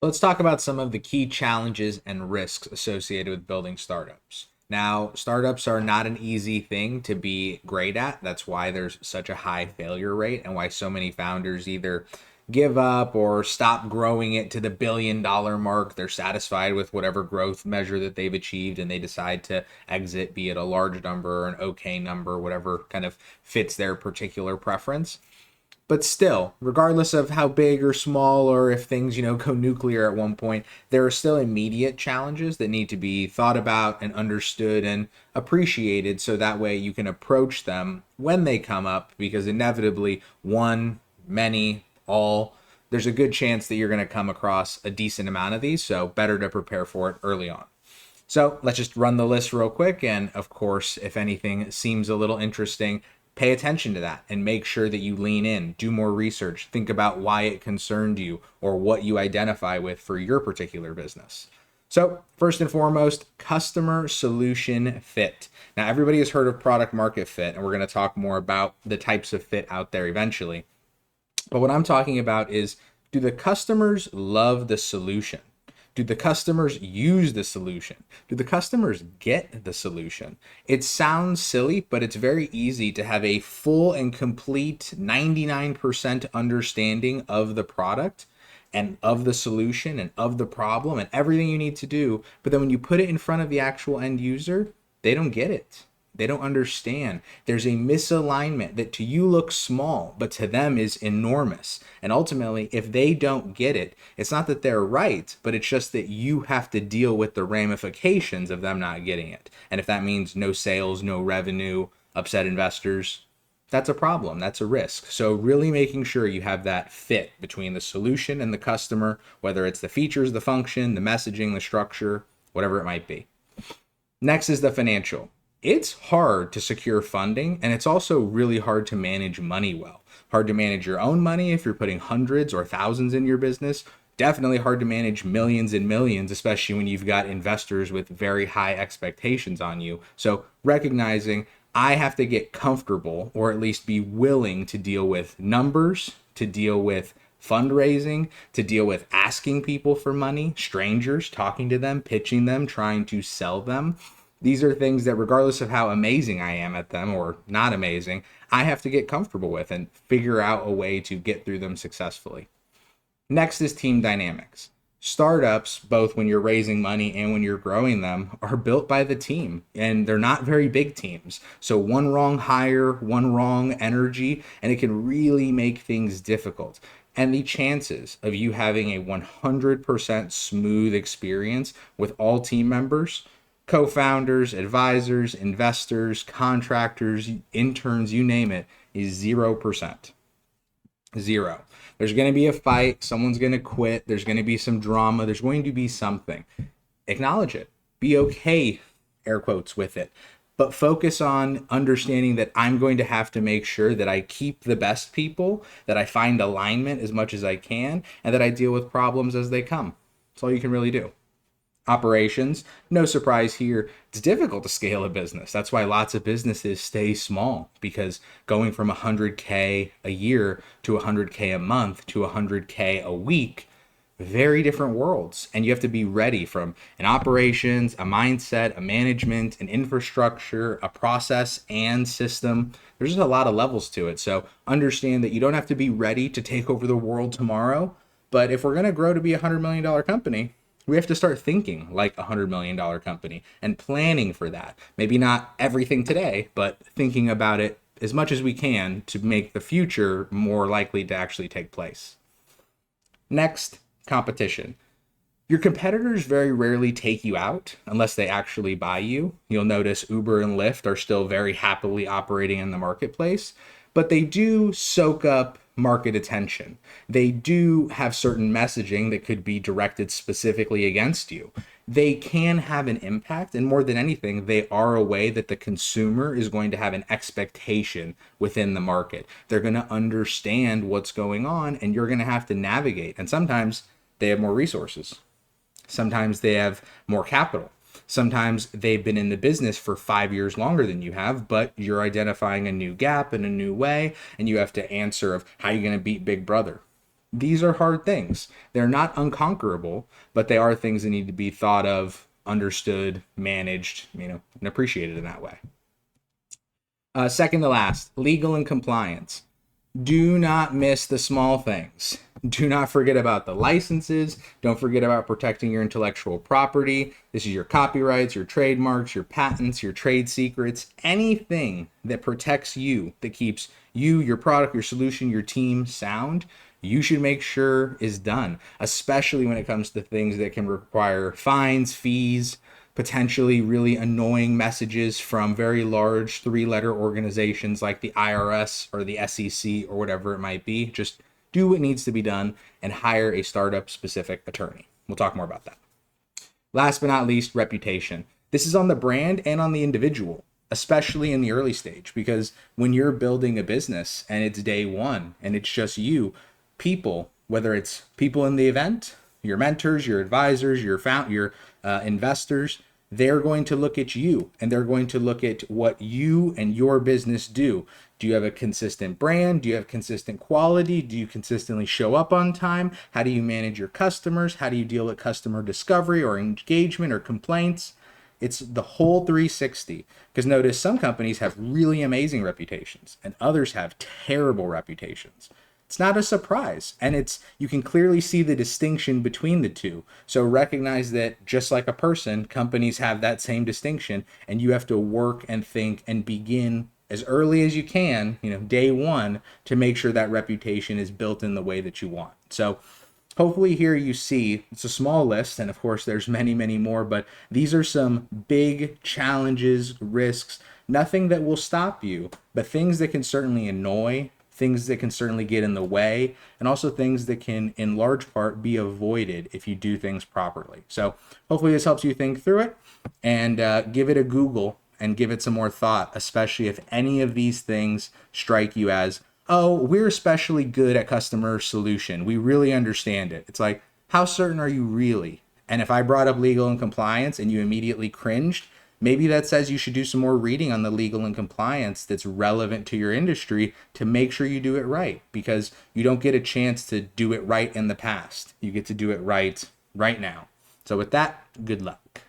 Let's talk about some of the key challenges and risks associated with building startups. Now, startups are not an easy thing to be great at. That's why there's such a high failure rate and why so many founders either give up or stop growing it to the $1 billion mark. They're satisfied with whatever growth measure that they've achieved and they decide to exit, be it a large number or an okay number, whatever kind of fits their particular preference. But still, regardless of how big or small or if things, go nuclear at one point, there are still immediate challenges that need to be thought about and understood and appreciated so that way you can approach them when they come up because inevitably one, many, all, there's a good chance that you're going to come across a decent amount of these, so better to prepare for it early on. So let's just run the list real quick. And of course, if anything seems a little interesting, pay attention to that and make sure that you lean in, do more research, think about why it concerned you or what you identify with for your particular business. So first and foremost, customer solution fit. Now, everybody has heard of product market fit, and we're going to talk more about the types of fit out there eventually. But what I'm talking about is, do the customers love the solution? Do the customers use the solution? Do the customers get the solution? It sounds silly, but it's very easy to have a full and complete 99% understanding of the product and of the solution and of the problem and everything you need to do. But then when you put it in front of the actual end user, they don't get it. They don't understand. There's a misalignment that to you looks small, but to them is enormous. And ultimately, if they don't get it, it's not that they're right, but it's just that you have to deal with the ramifications of them not getting it. And if that means no sales, no revenue, upset investors, that's a problem. That's a risk. So really making sure you have that fit between the solution and the customer, whether it's the features, the function, the messaging, the structure, whatever it might be. Next is the financial. It's hard to secure funding, and it's also really hard to manage money well. Hard to manage your own money if you're putting hundreds or thousands in your business. Definitely hard to manage millions and millions, especially when you've got investors with very high expectations on you. So recognizing I have to get comfortable or at least be willing to deal with numbers, to deal with fundraising, to deal with asking people for money, strangers, talking to them, pitching them, trying to sell them. These are things that regardless of how amazing I am at them or not amazing, I have to get comfortable with and figure out a way to get through them successfully. Next is team dynamics. Startups, both when you're raising money and when you're growing them, are built by the team, and they're not very big teams. So one wrong hire, one wrong energy, and it can really make things difficult. And the chances of you having a 100% smooth experience with all team members, co-founders, advisors, investors, contractors, interns, you name it, is 0%. Zero. There's going to be a fight. Someone's going to quit. There's going to be some drama. There's going to be something. Acknowledge it. Be okay, air quotes, with it. But focus on understanding that I'm going to have to make sure that I keep the best people, that I find alignment as much as I can, and that I deal with problems as they come. That's all you can really do. Operations, no surprise here, it's difficult to scale a business. That's why lots of businesses stay small, because going from 100K a year to 100K a month to 100K a week, very different worlds. And you have to be ready from an operations, a mindset, a management, an infrastructure, a process and system. There's just a lot of levels to it. So understand that you don't have to be ready to take over the world tomorrow. But if we're going to grow to be a $100 million company, we have to start thinking like a $100 million company and planning for that. Maybe not everything today, but thinking about it as much as we can to make the future more likely to actually take place. Next, competition. Your competitors very rarely take you out unless they actually buy you. You'll notice Uber and Lyft are still very happily operating in the marketplace, but they do soak up market attention. They do have certain messaging that could be directed specifically against you. They can have an impact, and more than anything, they are a way that the consumer is going to have an expectation within the market. They're going to understand what's going on, and you're going to have to navigate. And sometimes they have more resources. Sometimes they have more capital. Sometimes they've been in the business for 5 years longer than you have, but you're identifying a new gap in a new way, and you have to answer of how you're going to beat Big Brother. These are hard things. They're not unconquerable, but they are things that need to be thought of, understood, managed, and appreciated in that way. Second to last, legal and compliance. Do not miss the small things. Do not forget about the licenses. Don't forget about protecting your intellectual property. This is your copyrights, your trademarks, your patents, your trade secrets, anything that protects you, that keeps you, your product, your solution, your team sound, you should make sure is done, especially when it comes to things that can require fines, fees, potentially really annoying messages from very large three-letter organizations like the IRS or the SEC or whatever it might be. Just do what needs to be done and hire a startup specific attorney. We'll talk more about that. Last but not least, reputation. This is on the brand and on the individual, especially in the early stage, because when you're building a business and it's day one and it's just you, people, whether it's people in the event, your mentors, your advisors, your investors, they're going to look at you and they're going to look at what you and your business do. Do you have a consistent brand? Do you have consistent quality? Do you consistently show up on time? How do you manage your customers? How do you deal with customer discovery or engagement or complaints? It's the whole 360. Because notice some companies have really amazing reputations and others have terrible reputations. It's not a surprise, and you can clearly see the distinction between the two. So recognize that just like a person, companies have that same distinction, and you have to work and think and begin as early as you can, day one, to make sure that reputation is built in the way that you want. So hopefully here you see, it's a small list, and of course there's many, many more, but these are some big challenges, risks, nothing that will stop you, but things that can certainly annoy, things that can certainly get in the way, and also things that can, in large part, be avoided if you do things properly. So hopefully this helps you think through it, and give it a Google and give it some more thought, especially if any of these things strike you as, oh, we're especially good at customer solution. We really understand it. It's like, how certain are you really? And if I brought up legal and compliance and you immediately cringed, maybe that says you should do some more reading on the legal and compliance that's relevant to your industry to make sure you do it right, because you don't get a chance to do it right in the past. You get to do it right now. So with that, good luck.